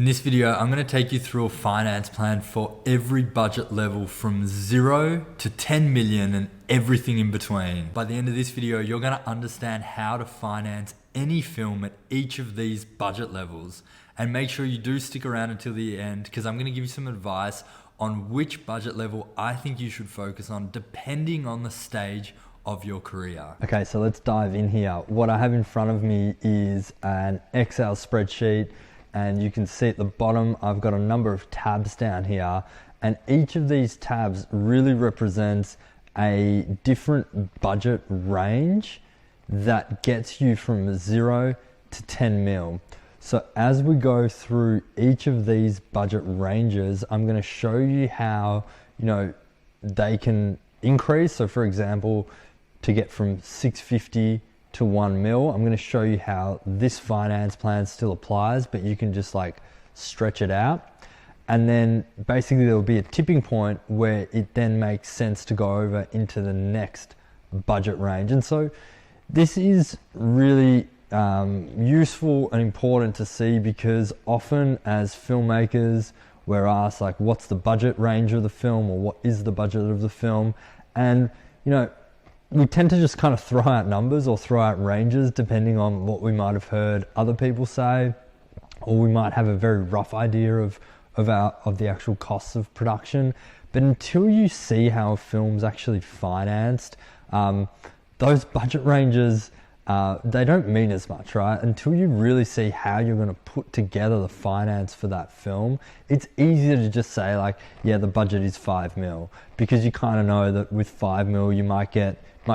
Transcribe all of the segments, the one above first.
In this video, I'm going to take you through a finance plan for every budget level from 0 to 10 million and everything in between. By the end of this video, you're going to understand how to finance any film at each of these budget levels. And make sure you do stick around until the end because I'm going to give you some advice on which budget level I think you should focus on depending on the stage of your career. Okay, so let's dive in here. What I have in front of me is an Excel spreadsheet, and you can see at the bottom I've got a number of tabs down here, and each of these tabs really represents a different budget range that gets you from 0 to 10 mil. So as we go through each of these budget ranges, I'm going to show you how they can increase. So for example, to get from 650 to 1 mil, I'm going to show you how this finance plan still applies, but you can just like stretch it out. And then basically there will be a tipping point where it then makes sense to go over into the next budget range. And so this is really useful and important to see, because often as filmmakers we're asked like, what's the budget range of the film, or what is the budget of the film? And we tend to just kind of throw out numbers or throw out ranges depending on what we might have heard other people say, or we might have a very rough idea of the actual costs of production. But until you see how a film's actually financed, those budget ranges, they don't mean as much, right? Until you really see how you're going to put together the finance for that film, it's easier to just say like, yeah, the budget is 5 mil, because you kind of know that with 5 mil you might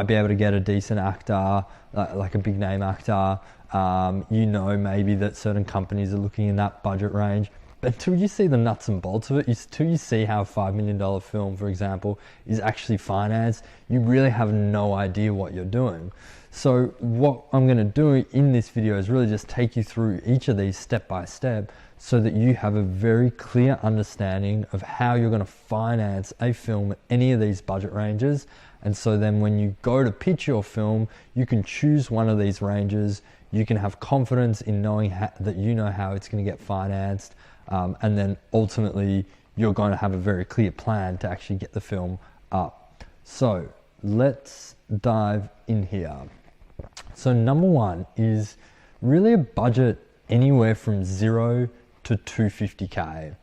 be able to get a decent actor, like a big name actor. Maybe that certain companies are looking in that budget range. But until you see the nuts and bolts of it, until you see how a $5 million film, for example, is actually financed, you really have no idea what you're doing. So what I'm going to do in this video is really just take you through each of these step by step, so that you have a very clear understanding of how you're going to finance a film at any of these budget ranges. And so then when you go to pitch your film, you can choose one of these ranges. You can have confidence in knowing that you know how it's going to get financed. And then ultimately, you're going to have a very clear plan to actually get the film up. So let's dive in here. So number one is really a budget anywhere from 0 to 250K.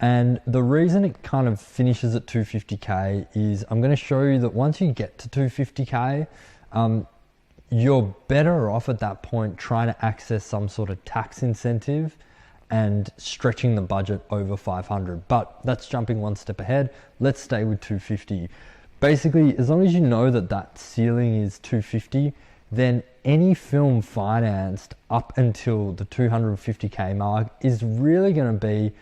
And the reason it kind of finishes at 250K is I'm going to show you that once you get to 250K, you're better off at that point trying to access some sort of tax incentive and stretching the budget over 500. But that's jumping one step ahead. Let's stay with 250. Basically, as long as you know that ceiling is 250, then any film financed up until the 250K mark is really going to be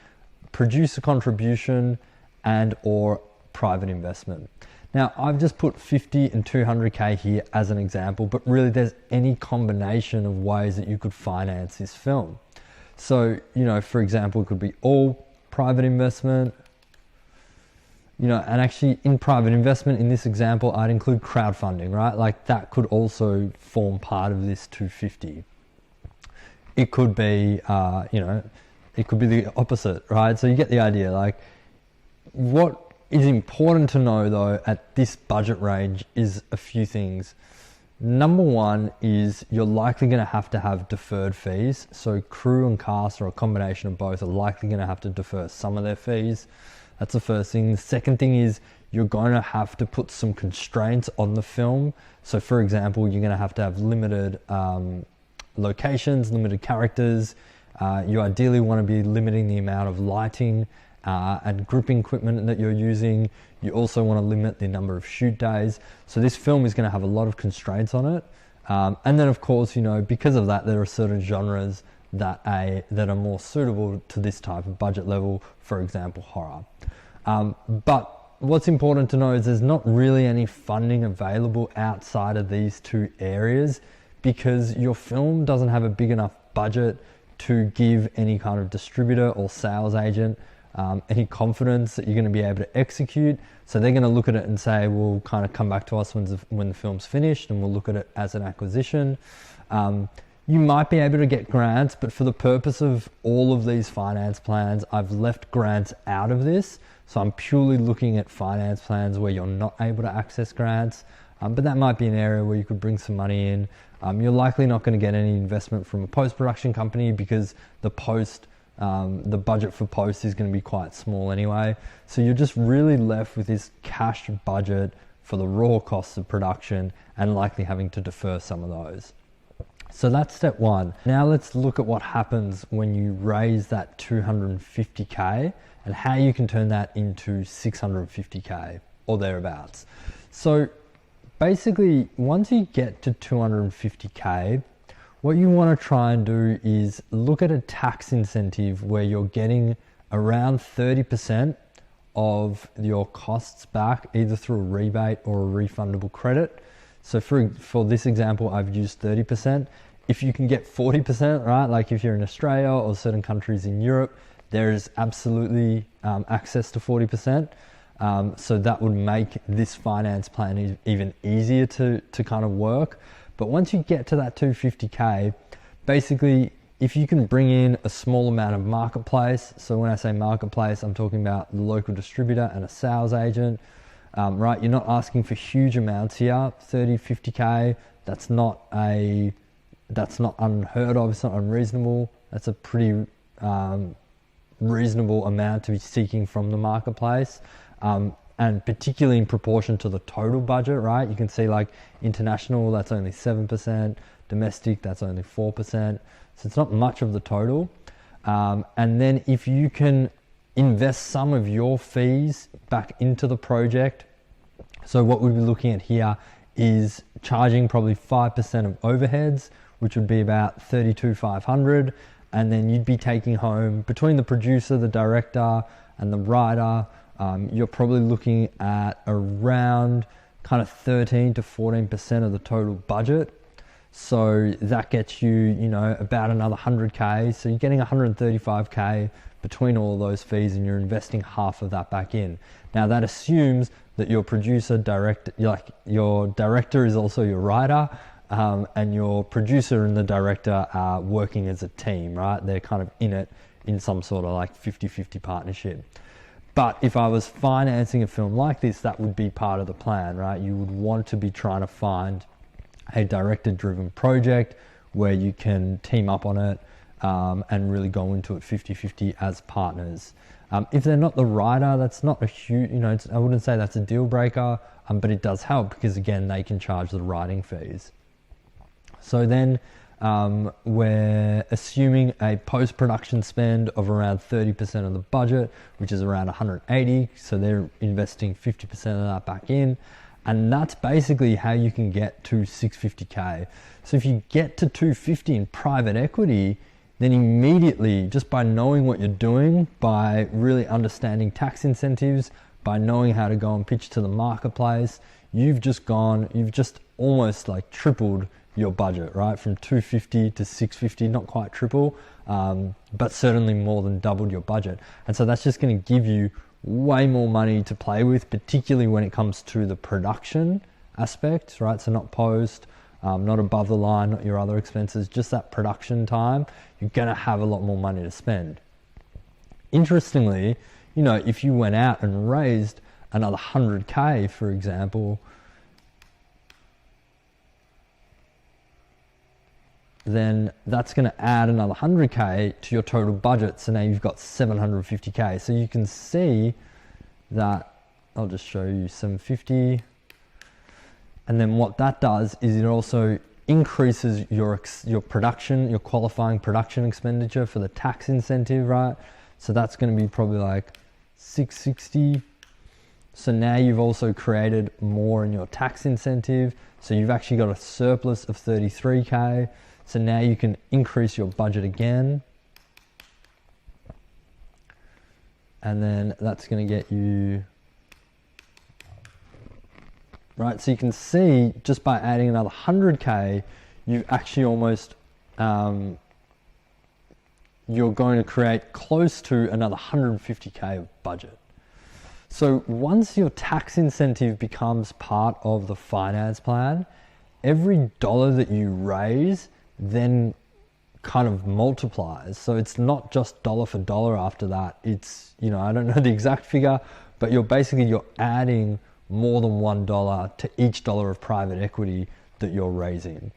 producer contribution and or private investment. Now, I've just put 50 and 200K here as an example, but really there's any combination of ways that you could finance this film. So, for example, it could be all private investment, and actually in private investment in this example, I'd include crowdfunding, right? Like that could also form part of this 250. It could be, it could be the opposite, right? So you get the idea. Like, what is important to know though at this budget range is a few things. Number one is you're likely going to have deferred fees. So crew and cast, or a combination of both, are likely going to have to defer some of their fees. That's the first thing. The second thing is you're going to have to put some constraints on the film. So for example, you're going to have limited locations, limited characters. You ideally want to be limiting the amount of lighting and gripping equipment that you're using. You also want to limit the number of shoot days. So this film is going to have a lot of constraints on it. And then of course, because of that, there are certain genres that are more suitable to this type of budget level, for example, horror. But what's important to know is there's not really any funding available outside of these two areas, because your film doesn't have a big enough budget to give any kind of distributor or sales agent any confidence that you're going to be able to execute. So they're going to look at it and say, we'll kind of come back to us when the film's finished, and we'll look at it as an acquisition. You might be able to get grants, but for the purpose of all of these finance plans, I've left grants out of this. So I'm purely looking at finance plans where you're not able to access grants, but that might be an area where you could bring some money in. You're likely not going to get any investment from a post-production company because the budget for post is going to be quite small anyway. So you're just really left with this cash budget for the raw costs of production and likely having to defer some of those. So that's step one. Now let's look at what happens when you raise that 250K and how you can turn that into 650K or thereabouts. So basically, once you get to 250K, what you want to try and do is look at a tax incentive where you're getting around 30% of your costs back, either through a rebate or a refundable credit. So for this example, I've used 30%. If you can get 40%, right? Like if you're in Australia or certain countries in Europe, there is absolutely access to 40%. So that would make this finance plan even easier to kind of work. But once you get to that 250K, basically, if you can bring in a small amount of marketplace, so when I say marketplace, I'm talking about the local distributor and a sales agent, right? You're not asking for huge amounts here, 30, 50K, that's not unheard of, it's not unreasonable. That's a pretty reasonable amount to be seeking from the marketplace. And particularly in proportion to the total budget, right? You can see like international, that's only 7%, domestic, that's only 4%. So it's not much of the total. And then if you can invest some of your fees back into the project, so what we'll be looking at here is charging probably 5% of overheads, which would be about $32,500. And then you'd be taking home, between the producer, the director, and the writer, you're probably looking at around kind of 13 to 14% of the total budget. So that gets you, about another 100K. So you're getting 135K between all of those fees, and you're investing half of that back in. Now that assumes that your your director is also your writer, and your producer and the director are working as a team, right? They're kind of in it in some sort of like 50-50 partnership. But if I was financing a film like this, that would be part of the plan, right? You would want to be trying to find a director-driven project where you can team up on it and really go into it 50-50 as partners. If they're not the writer, that's not a huge, I wouldn't say that's a deal breaker, but it does help because again, they can charge the writing fees. So then we're assuming a post-production spend of around 30% of the budget, which is around 180. So they're investing 50% of that back in. And that's basically how you can get to 650K. So if you get to 250 in private equity, then immediately, just by knowing what you're doing, by really understanding tax incentives, by knowing how to go and pitch to the marketplace, you've just almost like tripled your budget, right? From 250 to 650, not quite triple, but certainly more than doubled your budget. And so that's just going to give you way more money to play with, particularly when it comes to the production aspect, right? So not post, not above the line, not your other expenses, just that production time. You're going to have a lot more money to spend. Interestingly, if you went out and raised another 100K, for example, then that's going to add another 100K to your total budget. So now you've got 750K. So you can see that, I'll just show you 750. And then what that does is it also increases your production, your qualifying production expenditure for the tax incentive, right? So that's going to be probably like 660. So now you've also created more in your tax incentive. So you've actually got a surplus of 33K. So now you can increase your budget again. And then that's going to get you, right? So you can see just by adding another 100K, you actually almost, you're going to create close to another 150K of budget. So once your tax incentive becomes part of the finance plan, every dollar that you raise then kind of multiplies. So it's not just dollar for dollar after that. It's, you know, I don't know the exact figure, but you're adding more than $1 to each dollar of private equity that you're raising.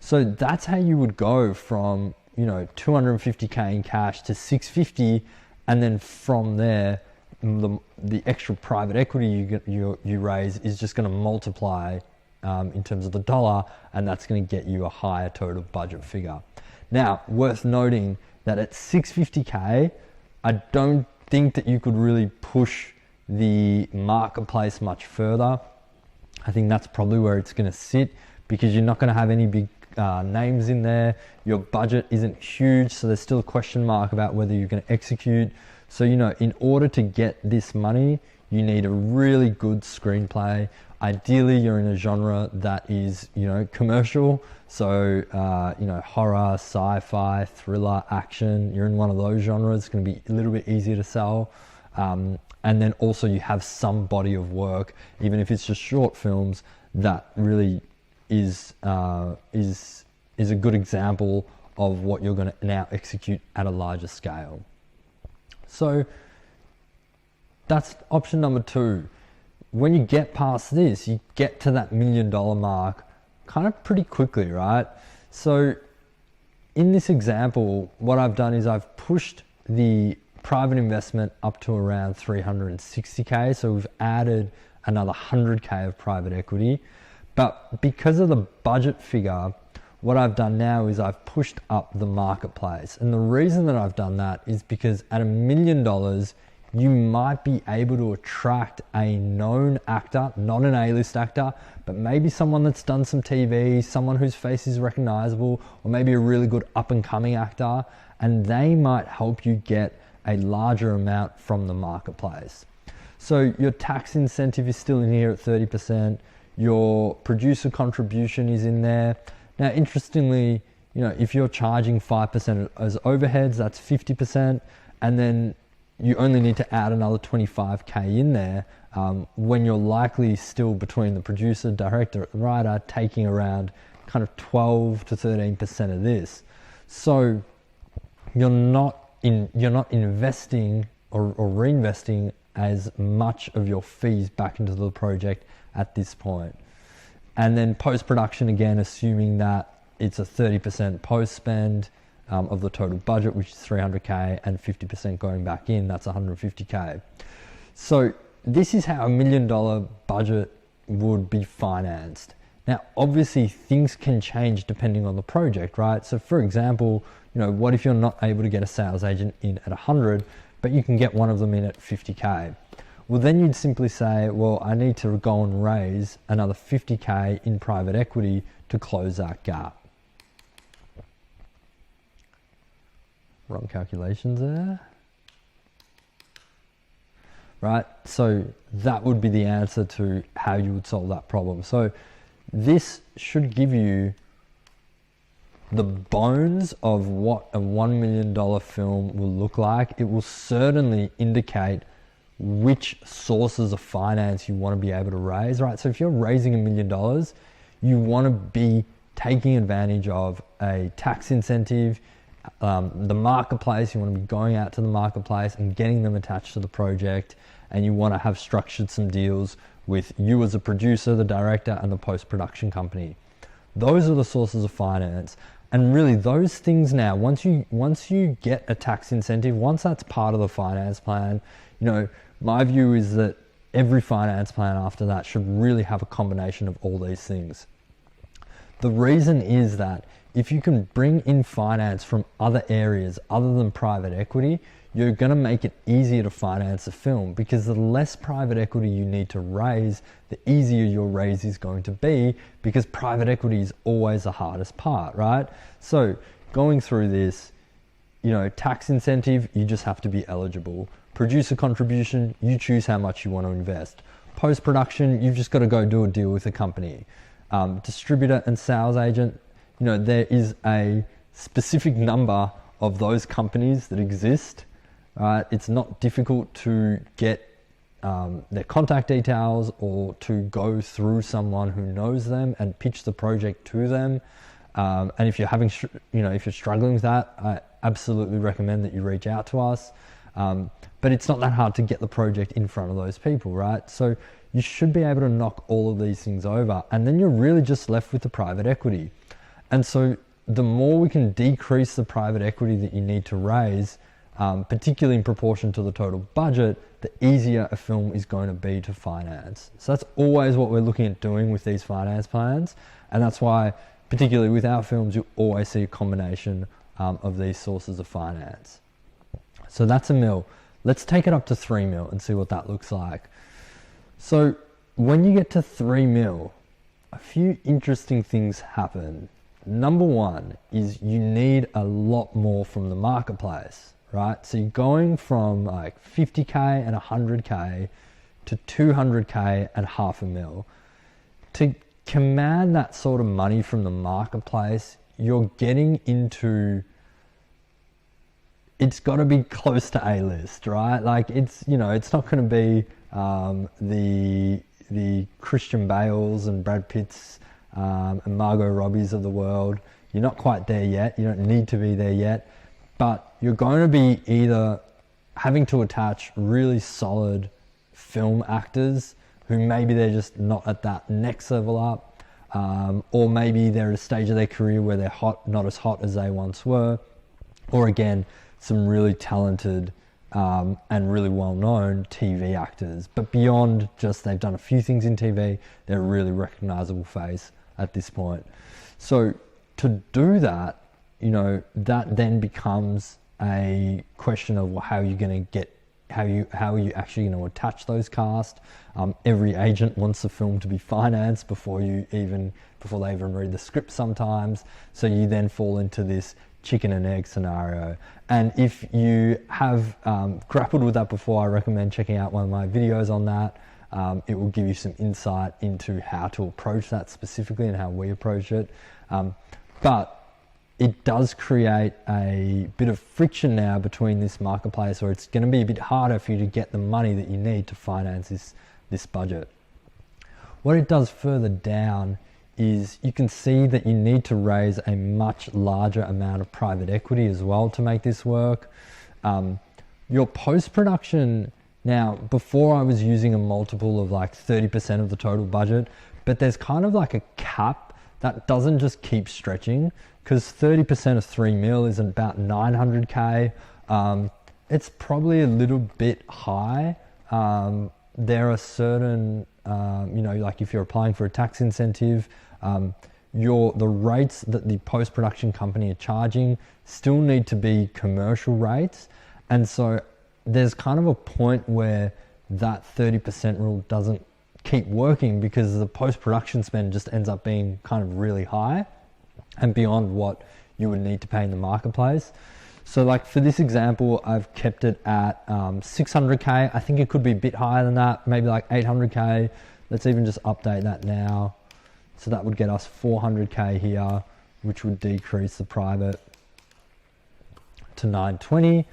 So that's how you would go from, you know, 250K in cash to 650, and then from there, the extra private equity you raise is just going to multiply in terms of the dollar, and that's going to get you a higher total budget figure. Now, worth noting that at 650K, I don't think that you could really push the marketplace much further. I think that's probably where it's going to sit, because you're not going to have any big names in there. Your budget isn't huge, so there's still a question mark about whether you're going to execute. So, you know, in order to get this money, you need a really good screenplay. Ideally, you're in a genre that is, you know, commercial. So, you know, horror, sci-fi, thriller, action. You're in one of those genres. It's going to be a little bit easier to sell. And then also you have some body of work, even if it's just short films, that really is a good example of what you're going to now execute at a larger scale. So that's option number 2. When you get past this, you get to that $1 million mark kind of pretty quickly, right? So in this example, what I've done is I've pushed the private investment up to around 360K. So we've added another 100K of private equity. But because of the budget figure, what I've done now is I've pushed up the marketplace. And the reason that I've done that is because at $1 million, you might be able to attract a known actor, not an A-list actor, but maybe someone that's done some TV, someone whose face is recognizable, or maybe a really good up-and-coming actor, and they might help you get a larger amount from the marketplace. So your tax incentive is still in here at 30%. Your producer contribution is in there. Now, interestingly, you know, if you're charging 5% as overheads, that's 50%, and then you only need to add another 25K in there when you're likely still between the producer, director, writer, taking around kind of 12 to 13% of this. So you're not investing or reinvesting as much of your fees back into the project at this point. And then post-production, again, assuming that it's a 30% post-spend of the total budget, which is 300K, and 50% going back in, that's 150K. So this is how $1 million budget would be financed. Now, obviously, things can change depending on the project, right? So for example, you know, what if you're not able to get a sales agent in at 100, but you can get one of them in at 50K? Well, then you'd simply say, well, I need to go and raise another 50K in private equity to close that gap. Wrong calculations there. Right, so that would be the answer to how you would solve that problem. So this should give you the bones of what a $1 million film will look like. It will certainly indicate which sources of finance you want to be able to raise, right? So if you're raising $1 million, you want to be taking advantage of a tax incentive, the marketplace. You want to be going out to the marketplace and getting them attached to the project, and you want to have structured some deals with you as a producer, the director, and the post-production company. Those are the sources of finance. And really those things now, once you get a tax incentive, once that's part of the finance plan, you know, my view is that every finance plan after that should really have a combination of all these things. The reason is that if you can bring in finance from other areas other than private equity, you're going to make it easier to finance a film, because the less private equity you need to raise, the easier your raise is going to be, because private equity is always the hardest part, right? So going through this, you know, tax incentive, you just have to be eligible. Producer contribution, you choose how much you want to invest. Post-production, you've just got to go do a deal with a company. Distributor and sales agent, you know, there is a specific number of those companies that exist. It's not difficult to get their contact details or to go through someone who knows them and pitch the project to them. And if you're having, if you're struggling with that, I absolutely recommend that you reach out to us. But it's not that hard to get the project in front of those people, right? So you should be able to knock all of these things over, and then you're really just left with the private equity. And so the more we can decrease the private equity that you need to raise, particularly in proportion to the total budget, the easier a film is going to be to finance. So that's always what we're looking at doing with these finance plans. And that's why, particularly with our films, you always see a combination of these sources of finance. So that's $1 million. Let's take it up to $3 million and see what that looks like. So when you get to $3 million, a few interesting things happen. Number one is you need a lot more from the marketplace, right? So you're going from like 50K and 100K to 200K and $500,000. To command that sort of money from the marketplace, you're getting into, it's got to be close to A-list, right? Like it's not going to be the Christian Bales and Brad Pitts and Margot Robbies of the world. You're not quite there yet. You don't need to be there yet, but you're going to be either having to attach really solid film actors who maybe they're just not at that next level up, or maybe they're at a stage of their career where they're not as hot as they once were, or again, some really talented and really well-known TV actors. But beyond just they've done a few things in TV, they're a really recognizable face at this point. So to do that, that then becomes a question of, well, how are you going to get, how are you actually going to attach those cast? Every agent wants the film to be financed before they even read the script sometimes. So you then fall into this chicken and egg scenario. And if you have grappled with that before, I recommend checking out one of my videos on that. It will give you some insight into how to approach that specifically and how we approach it. But it does create a bit of friction now between this marketplace, or it's going to be a bit harder for you to get the money that you need to finance this budget. What it does further down is you can see that you need to raise a much larger amount of private equity as well to make this work. Your post-production, now before I was using a multiple of like 30% of the total budget, but there's kind of like a cap that doesn't just keep stretching, because 30% of $3 million is about 900K. It's probably a little bit high. There are certain, like if you're applying for a tax incentive, the rates that the post-production company are charging still need to be commercial rates. And so there's kind of a point where that 30% rule doesn't keep working, because the post-production spend just ends up being kind of really high and beyond what you would need to pay in the marketplace. So like for this example, I've kept it at 600K. I think it could be a bit higher than that, maybe like 800K. Let's even just update that now. So that would get us 400K here, which would decrease the private to 920.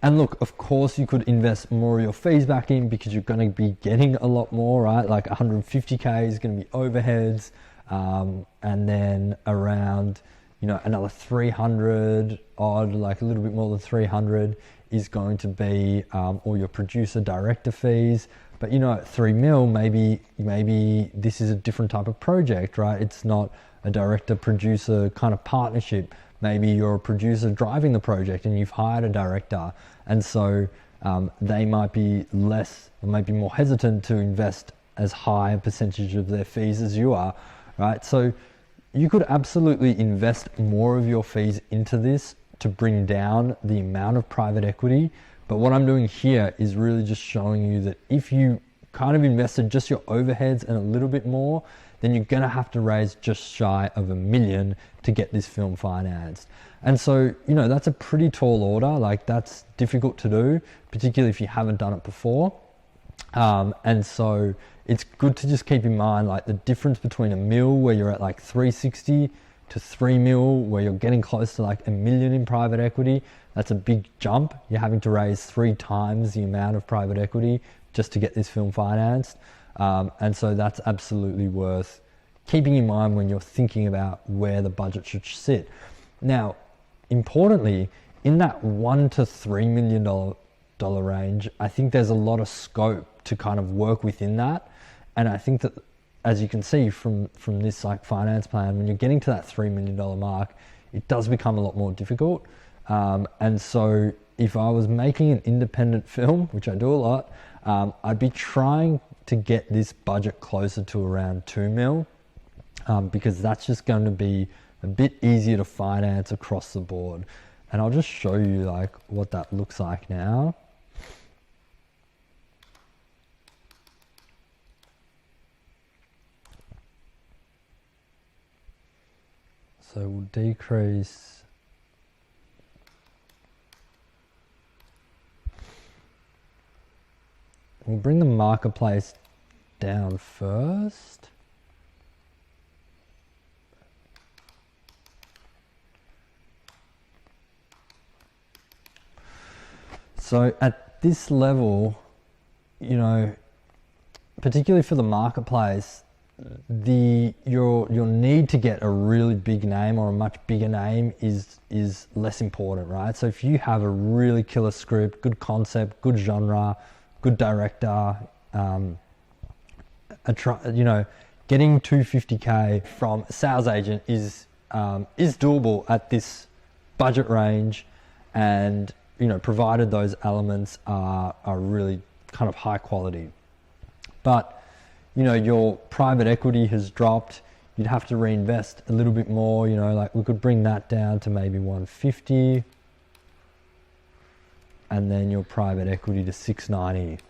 And look, of course, you could invest more of your fees back in, because you're going to be getting a lot more, right? Like 150K is going to be overheads, and then around, another 300 odd, like a little bit more than 300 is going to be all your producer director fees. But at $3 million, maybe this is a different type of project, right? It's not a director producer kind of partnership. Maybe you're a producer driving the project and you've hired a director, and so they might be less, or maybe more hesitant to invest as high a percentage of their fees as you are, right? So you could absolutely invest more of your fees into this to bring down the amount of private equity. But what I'm doing here is really just showing you that if you kind of invested just your overheads and a little bit more, then you're going to have to raise just shy of $1 million to get this film financed. And so, that's a pretty tall order. Like, that's difficult to do, particularly if you haven't done it before. And so it's good to just keep in mind, like, the difference between $1 million where you're at like 360 to $3 million where you're getting close to like $1 million in private equity. That's a big jump. You're having to raise 3 times the amount of private equity just to get this film financed. And so that's absolutely worth keeping in mind when you're thinking about where the budget should sit. Now, importantly, in that $1 to $3 million range, I think there's a lot of scope to kind of work within that. And I think that, as you can see from this like finance plan, when you're getting to that $3 million mark, it does become a lot more difficult. And so if I was making an independent film, which I do a lot, I'd be trying to get this budget closer to around 2 mil, because that's just going to be a bit easier to finance across the board. And I'll just show you like what that looks like now. So we'll decrease. We'll bring the marketplace down first. So at this level, you know, particularly for the marketplace, your need to get a really big name or a much bigger name is less important, right? So if you have a really killer script, good concept, good genre, good director, getting 250K from a sales agent is doable at this budget range, and you know, provided those elements are really kind of high quality. But you know, your private equity has dropped, you'd have to reinvest a little bit more, you know, like we could bring that down to maybe 150, and then your private equity to 690.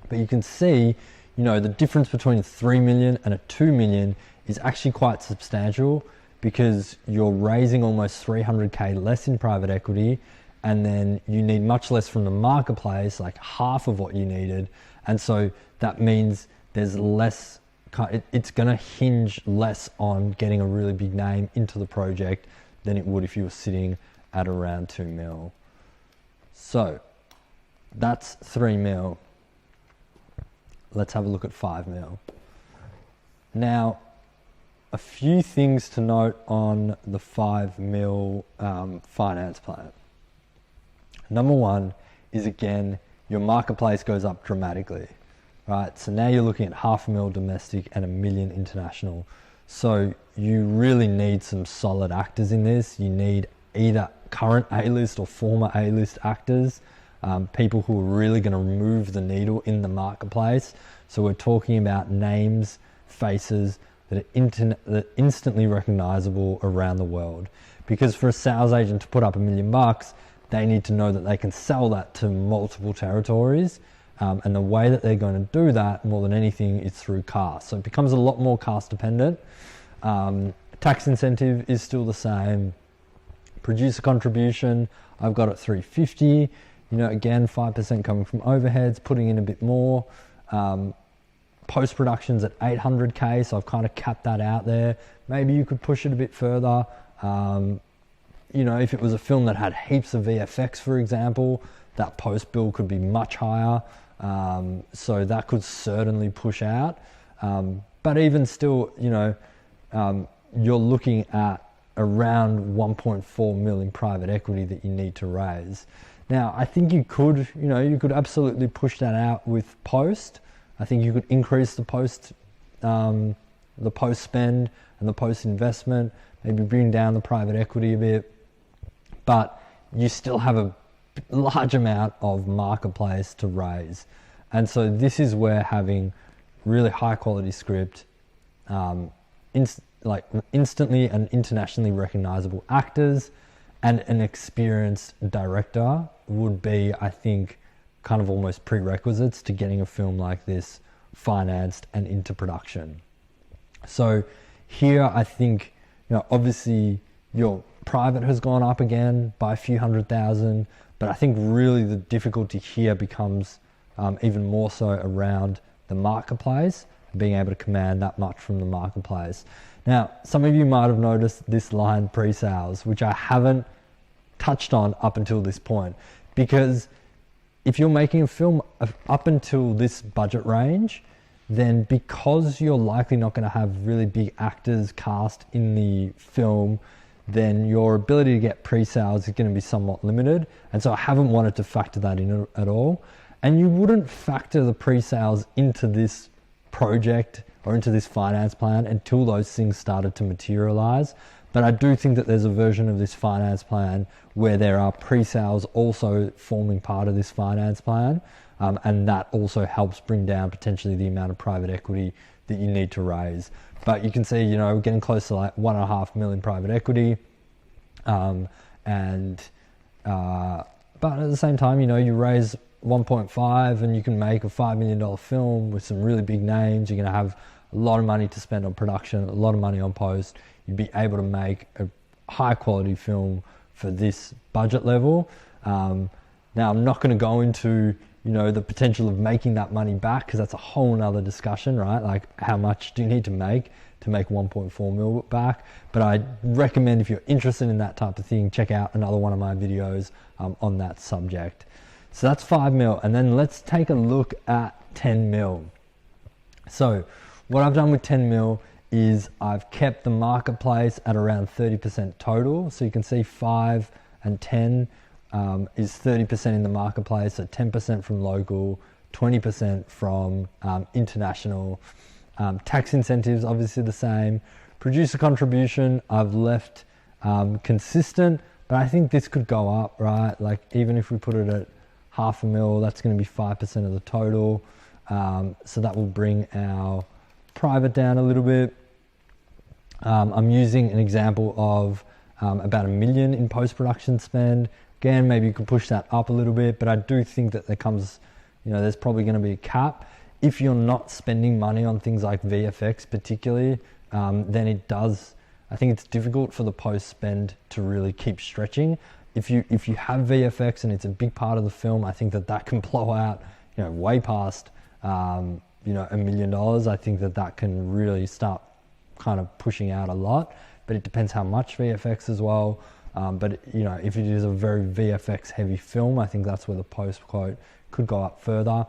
But you can see, you know, the difference between a 3 million and a 2 million is actually quite substantial, because you're raising almost 300K less in private equity, and then you need much less from the marketplace, like half of what you needed. And so that means there's less, it's going to hinge less on getting a really big name into the project than it would if you were sitting at around 2 mil. So that's 3 mil. Let's have a look at 5 mil. Now, a few things to note on the 5 mil finance plan. Number one is, again, your marketplace goes up dramatically, right? So now you're looking at $500,000 domestic and $1 million international. So you really need some solid actors in this. You need either current A-list or former A-list actors, people who are really going to move the needle in the marketplace. So we're talking about names, faces that are instantly recognizable around the world. Because for a sales agent to put up $1 million, they need to know that they can sell that to multiple territories. And the way that they're going to do that more than anything is through cast. So it becomes a lot more cast dependent. Tax incentive is still the same. Producer contribution, I've got it 350. You know, again, 5% coming from overheads, putting in a bit more. Post-production's at 800K, so I've kind of capped that out there. Maybe you could push it a bit further. You know, if it was a film that had heaps of VFX, for example, that post bill could be much higher. So that could certainly push out. But even still, you know, you're looking at around 1.4 mil in private equity that you need to raise. Now, I think you could absolutely push that out with post. I think you could increase the post spend and the post investment, maybe bring down the private equity a bit, but you still have a large amount of marketplace to raise. And so this is where having really high quality script, instantly and internationally recognizable actors and an experienced director would be, I think, kind of almost prerequisites to getting a film like this financed and into production. So here, I think, you know, obviously your private has gone up again by a few $100,000, but I think really the difficulty here becomes even more so around the marketplace, being able to command that much from the marketplace. Now, some of you might have noticed this line, pre-sales, which I haven't touched on up until this point, because if you're making a film up until this budget range, then because you're likely not going to have really big actors cast in the film, then your ability to get pre-sales is going to be somewhat limited. And so I haven't wanted to factor that in at all. And you wouldn't factor the pre-sales into this project or into this finance plan until those things started to materialize. But I do think that there's a version of this finance plan where there are pre-sales also forming part of this finance plan. And that also helps bring down potentially the amount of private equity that you need to raise. But you can see, you know, we're getting close to like 1.5 million private equity. But at the same time, you know, you raise 1.5 and you can make a $5 million film with some really big names. You're going to have a lot of money to spend on production, a lot of money on post. You'd be able to make a high quality film for this budget level. Now I'm not going to go into, you know, the potential of making that money back, because that's a whole nother discussion, right? Like, how much do you need to make 1.4 mil back? But I recommend, if you're interested in that type of thing, check out another one of my videos on that subject. So that's 5 mil. And then let's take a look at 10 mil. So what I've done with 10 mil is I've kept the marketplace at around 30% total. So you can see 5 and 10 is 30% in the marketplace, so 10% from local, 20% from international. Tax incentives, obviously the same. Producer contribution, I've left consistent, but I think this could go up, right? Like, even if we put it at $500,000, that's going to be 5% of the total. So that will bring our private down a little bit. I'm using an example of about $1 million in post-production spend. Again, maybe you could push that up a little bit, but I do think that there comes, you know, there's probably going to be a cap. If you're not spending money on things like VFX particularly, then it does, I think it's difficult for the post spend to really keep stretching. If you have VFX and it's a big part of the film, I think that can blow out, you know, way past, you know, $1 million. I think that can really start kind of pushing out a lot, but it depends how much VFX as well. But, you know, if it is a very VFX heavy film, I think that's where the post quote could go up further.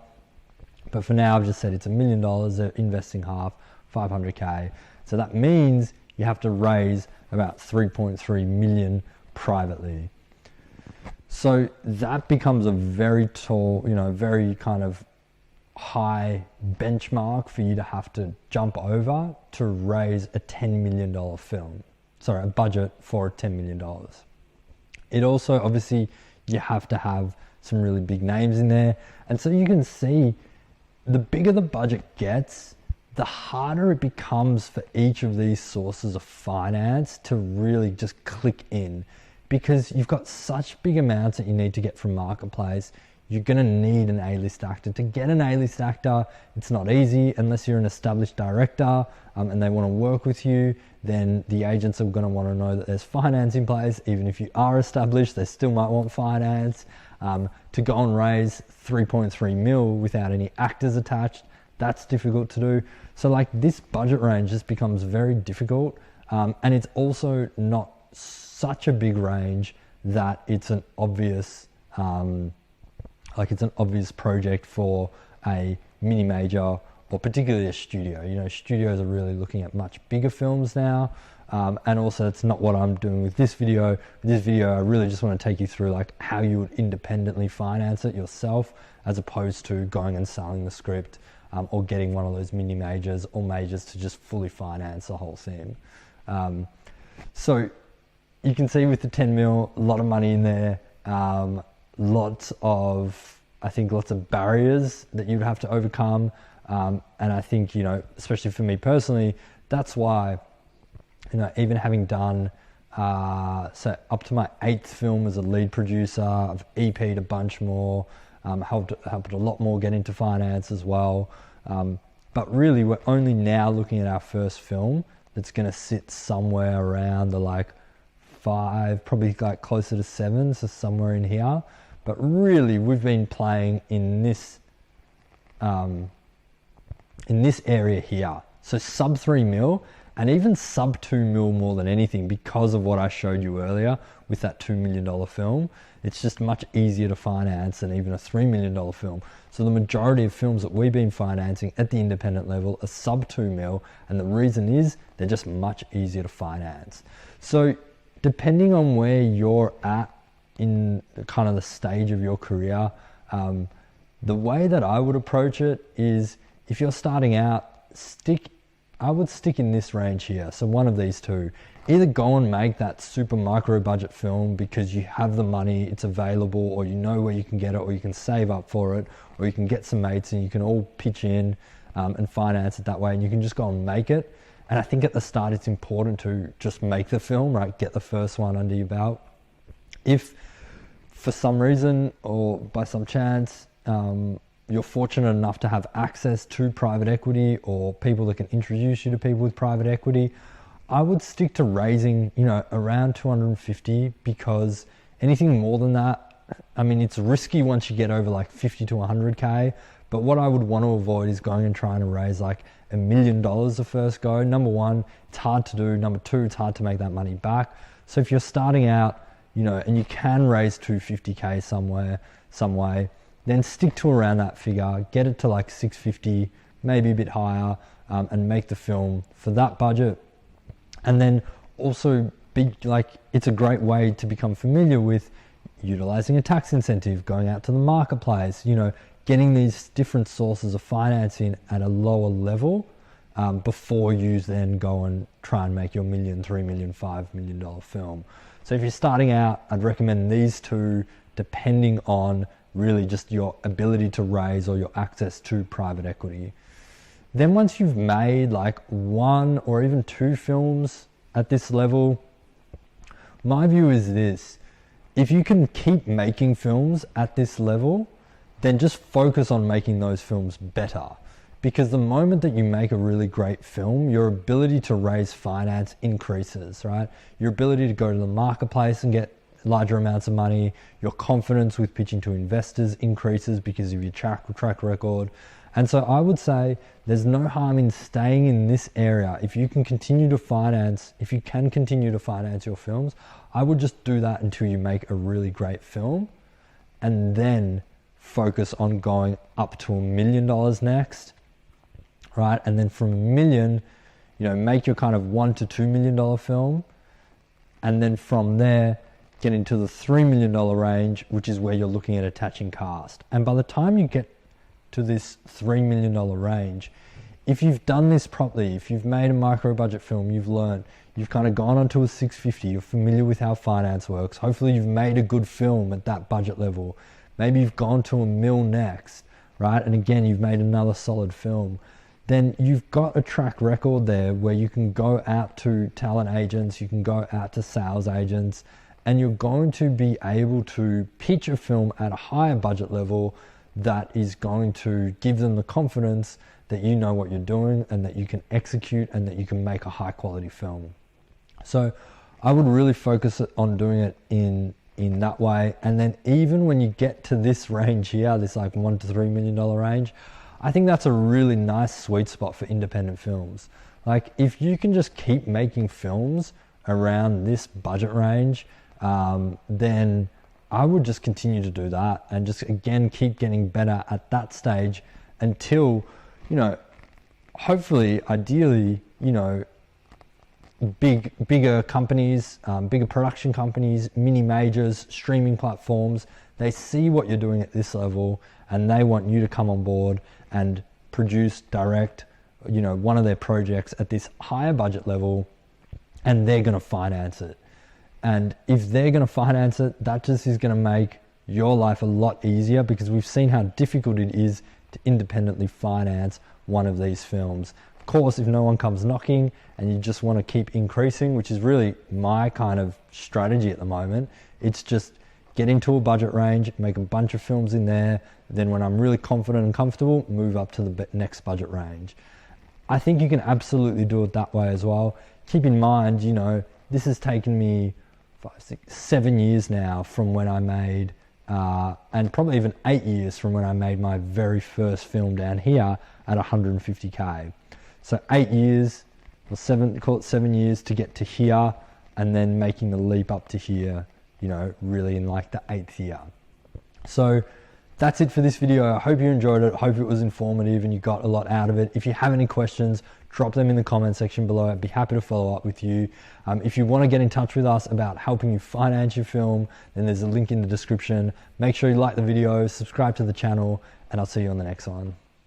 But for now, I've just said it's $1 million, they're investing half, 500K. So that means you have to raise about 3.3 million privately. So that becomes a very tall, you know, very kind of high benchmark for you to have to jump over to raise a $10 million film. Sorry, a budget for $10 million. It also, obviously, you have to have some really big names in there. And so you can see, the bigger the budget gets, the harder it becomes for each of these sources of finance to really just click in, because you've got such big amounts that you need to get from marketplace. You're going to need an A-list actor. To get an A-list actor, it's not easy unless you're an established director and they want to work with you. Then the agents are going to want to know that there's finance in place. Even if you are established, they still might want finance. To go and raise 3.3 mil without any actors attached, that's difficult to do. So like, this budget range just becomes very difficult. And it's also not such a big range that it's an obvious it's an obvious project for a mini major, or particularly a studio. You know, studios are really looking at much bigger films now. And also, it's not what I'm doing with this video. With this video, I really just want to take you through like how you would independently finance it yourself, as opposed to going and selling the script, or getting one of those mini majors or majors to just fully finance the whole thing. So you can see with the 10 mil, a lot of money in there. Lots of barriers that you'd have to overcome. And I think, you know, especially for me personally, that's why, you know, even having done, so up to my 8th film as a lead producer, I've EP'd a bunch more, helped a lot more get into finance as well. But really, we're only now looking at our first film that's going to sit somewhere around the like 5, probably like closer to 7, so somewhere in here. But really, we've been playing in this area here. So sub 3 mil, and even sub 2 mil more than anything because of what I showed you earlier with that $2 million film. It's just much easier to finance than even a $3 million film. So the majority of films that we've been financing at the independent level are sub 2 mil, and the reason is they're just much easier to finance. So depending on where you're at in kind of the stage of your career, the way that I would approach it is, if you're starting out, I would stick in this range here. So one of these two. Either go and make that super micro budget film because you have the money, it's available, or you know where you can get it, or you can save up for it, or you can get some mates and you can all pitch in and finance it that way, and you can just go and make it. And I think at the start it's important to just make the film, right? Get the first one under your belt. If for some reason or by some chance you're fortunate enough to have access to private equity or people that can introduce you to people with private equity, I would stick to raising, around 250, because anything more than that, I mean, it's risky once you get over like 50 to 100K, but what I would want to avoid is going and trying to raise like $1 million the first go. Number one, it's hard to do. Number two, it's hard to make that money back. So if you're starting out, and you can raise 250K some way, then stick to around that figure, get it to like 650, maybe a bit higher, and make the film for that budget. And then also it's a great way to become familiar with utilizing a tax incentive, going out to the marketplace, getting these different sources of financing at a lower level before you then go and try and make your $1 million, $3 million, $5 million film. So if you're starting out, I'd recommend these two, depending on really just your ability to raise or your access to private equity. Then once you've made like 1 or even 2 films at this level, my view is this: if you can keep making films at this level, then just focus on making those films better. Because the moment that you make a really great film, your ability to raise finance increases, right? Your ability to go to the marketplace and get larger amounts of money, your confidence with pitching to investors increases because of your track record. And so I would say there's no harm in staying in this area. If you can continue to finance your films, I would just do that until you make a really great film, and then focus on going up to $1 million next, right? And then from $1 million, make your kind of $1 to $2 million film. And then from there, get into the $3 million range, which is where you're looking at attaching cast. And by the time you get to this $3 million range, if you've done this properly, if you've made a micro budget film, you've learned, you've kind of gone onto a 650, you're familiar with how finance works, hopefully you've made a good film at that budget level, maybe you've gone to $1 million next, right? And again, you've made another solid film. Then you've got a track record there where you can go out to talent agents, you can go out to sales agents, and you're going to be able to pitch a film at a higher budget level that is going to give them the confidence that you know what you're doing and that you can execute and that you can make a high quality film. So I would really focus on doing it in that way. And then even when you get to this range here, this like $1 to $3 million range, I think that's a really nice sweet spot for independent films. Like if you can just keep making films around this budget range, then I would just continue to do that and just again keep getting better at that stage until, hopefully, ideally, bigger companies, bigger production companies, mini majors, streaming platforms, they see what you're doing at this level and they want you to come on board and produce, direct, one of their projects at this higher budget level, and they're going to finance it. And if they're going to finance it, that just is going to make your life a lot easier, because we've seen how difficult it is to independently finance one of these films. Of course, if no one comes knocking and you just want to keep increasing, which is really my kind of strategy at the moment, it's just get into a budget range, make a bunch of films in there, then when I'm really confident and comfortable, move up to the next budget range. I think you can absolutely do it that way as well. Keep in mind, this has taken me 5, 6, 7 years now from when I made, and probably even 8 years from when I made my very first film down here at 150K. So 8 years, call it 7 years to get to here, and then making the leap up to here, you know, really in like the 8th year. So that's it for this video. I hope you enjoyed it. I hope it was informative and you got a lot out of it. If you have any questions, drop them in the comment section below. I'd be happy to follow up with you. If you want to get in touch with us about helping you finance your film, then there's a link in the description. Make sure you like the video, subscribe to the channel, and I'll see you on the next one.